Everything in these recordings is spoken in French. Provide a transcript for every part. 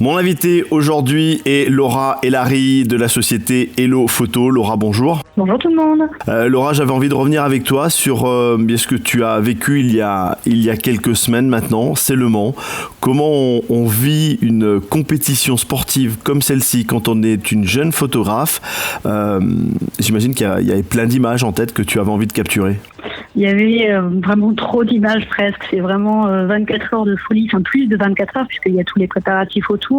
Mon invité aujourd'hui est Laura Elary de la société Hello Photo. Laura, bonjour. Bonjour tout le monde. Laura, j'avais envie de revenir avec toi sur ce que tu as vécu il y a quelques semaines maintenant, c'est Le Mans. Comment on vit une compétition sportive comme celle-ci quand on est une jeune photographe. J'imagine qu'il y avait plein d'images en tête que tu avais envie de capturer. Il y avait vraiment trop d'images presque. C'est vraiment 24 heures de folie, enfin plus de 24 heures puisqu'il y a tous les préparatifs autour.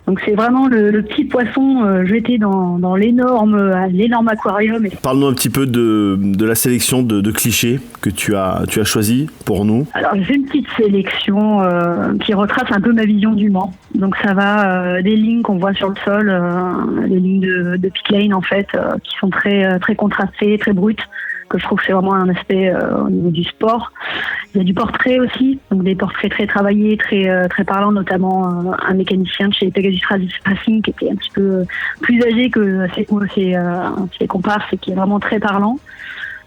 Donc c'est vraiment le petit poisson jeté dans l'énorme aquarium. Parle-nous un petit peu de la sélection de clichés que tu as choisi pour nous. Alors j'ai une petite sélection qui retrace un peu ma vision du Mans. Donc ça va des lignes qu'on voit sur le sol, les lignes de pit lane en fait, qui sont très très contrastées, très brutes, que je trouve que c'est vraiment un aspect au niveau du sport. Il y a du portrait aussi, donc des portraits très travaillés, très très parlants, notamment un mécanicien de chez Pegasus Racing qui était un petit peu plus âgé que ses comparses et qui est vraiment très parlant.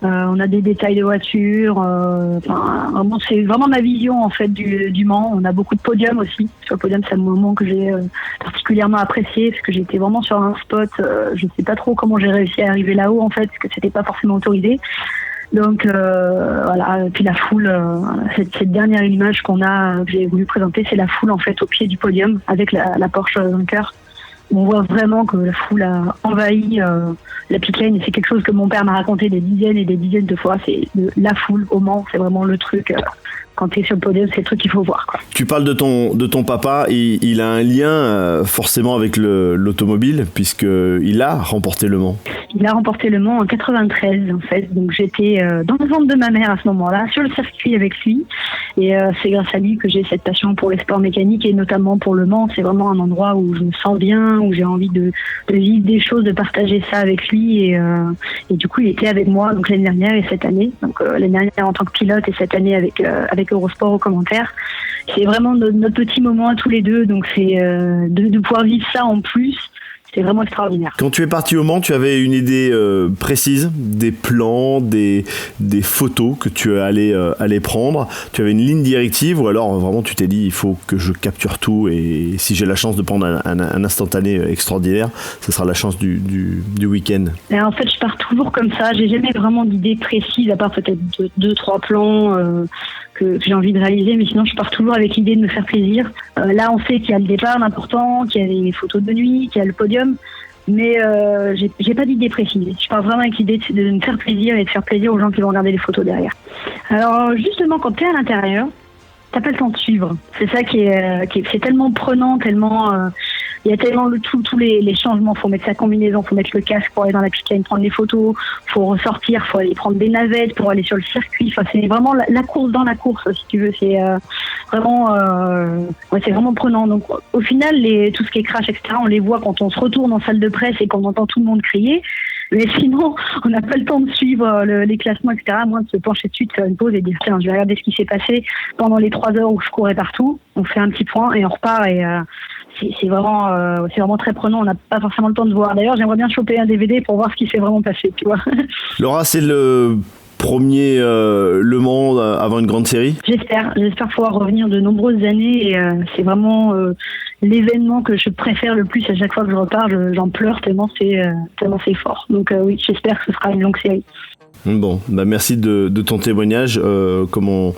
On a des détails de voitures, vraiment, c'est vraiment ma vision en fait du Mans. On a beaucoup de podiums aussi. Sur le podium, c'est un moment que j'ai particulièrement apprécié parce que j'étais vraiment sur un spot. Je ne sais pas trop comment j'ai réussi à arriver là-haut en fait, parce que c'était pas forcément autorisé. Donc voilà. Et puis la foule, cette dernière image qu'on a, que j'ai voulu présenter, c'est la foule en fait au pied du podium avec la Porsche vainqueur. On voit vraiment que la foule a envahi la pit lane et c'est quelque chose que mon père m'a raconté des dizaines et des dizaines de fois. C'est la foule au Mans, c'est vraiment le truc. Quand tu es sur le podium, c'est le truc qu'il faut voir, quoi. Tu parles de ton papa, il a un lien forcément avec l'automobile puisqu'il a remporté Le Mans. Il a remporté Le Mans en 93 en fait, donc j'étais dans le ventre de ma mère à ce moment-là, sur le circuit avec lui, et c'est grâce à lui que j'ai cette passion pour les sports mécaniques et notamment pour Le Mans. C'est vraiment un endroit où je me sens bien, où j'ai envie de vivre des choses, de partager ça avec lui, et du coup il était avec moi donc l'année dernière et cette année, donc l'année dernière en tant que pilote et cette année avec Eurosport aux commentaires. C'est vraiment notre petit moment à tous les deux, donc c'est de pouvoir vivre ça en plus. C'est vraiment extraordinaire. Quand tu es parti au Mans, tu avais une idée précise, des plans, des photos que tu allais prendre. Tu avais une ligne directive ou alors vraiment tu t'es dit il faut que je capture tout et si j'ai la chance de prendre un instantané extraordinaire, ce sera la chance du week-end. Et en fait, je pars toujours comme ça. J'ai jamais vraiment d'idée précise à part peut-être 2-3 plans que j'ai envie de réaliser, mais sinon je pars toujours avec l'idée de me faire plaisir. Là, on sait qu'il y a le départ important, qu'il y a les photos de nuit, qu'il y a le podium, mais j'ai pas d'idée précise. Je pars vraiment avec l'idée de me faire plaisir et de faire plaisir aux gens qui vont regarder les photos derrière. Alors justement, quand tu es à l'intérieur, t'as pas le temps de suivre. C'est ça qui est c'est tellement prenant, tellement il y a tellement tous les changements. Faut mettre sa combinaison, faut mettre le casque pour aller dans la pit lane, prendre des photos, faut ressortir, faut aller prendre des navettes pour aller sur le circuit. Enfin, c'est vraiment la course dans la course, si tu veux. C'est vraiment, c'est vraiment prenant. Donc, au final, tout ce qui est crash, etc., on les voit quand on se retourne en salle de presse et qu'on entend tout le monde crier. Mais sinon, on n'a pas le temps de suivre les classements, etc., à moins de se pencher dessus, de faire une pause et de dire tiens, je vais regarder ce qui s'est passé pendant les 3 heures où je courais partout. On fait un petit point et on repart et c'est vraiment très prenant. On n'a pas forcément le temps de voir. D'ailleurs, j'aimerais bien choper un DVD pour voir ce qui s'est vraiment passé, tu vois. Laura, c'est le premier Le Mans avant une grande série? J'espère pouvoir revenir de nombreuses années et c'est vraiment l'événement que je préfère le plus. À chaque fois que je repars, j'en pleure tellement c'est fort. Donc oui, j'espère que ce sera une longue série. Bon, merci de ton témoignage. Comme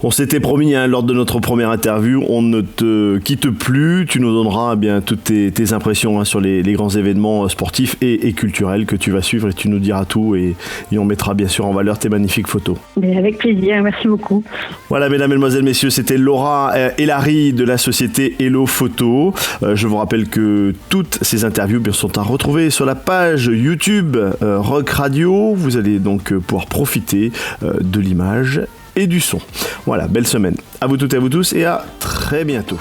on s'était promis lors de notre première interview, on ne te quitte plus. Tu nous donneras toutes tes impressions sur les grands événements sportifs et culturels que tu vas suivre et tu nous diras tout et on mettra bien sûr en valeur tes magnifiques photos. Mais avec plaisir, merci beaucoup. Voilà, mesdames, mesdemoiselles, messieurs, c'était Laura Elary de la société Hello Photo. Je vous rappelle que toutes ces interviews sont à retrouver sur la page YouTube Rock Radio. Vous allez donc pouvoir profiter de l'image et du son. Voilà, belle semaine à vous toutes et à vous tous et à très bientôt.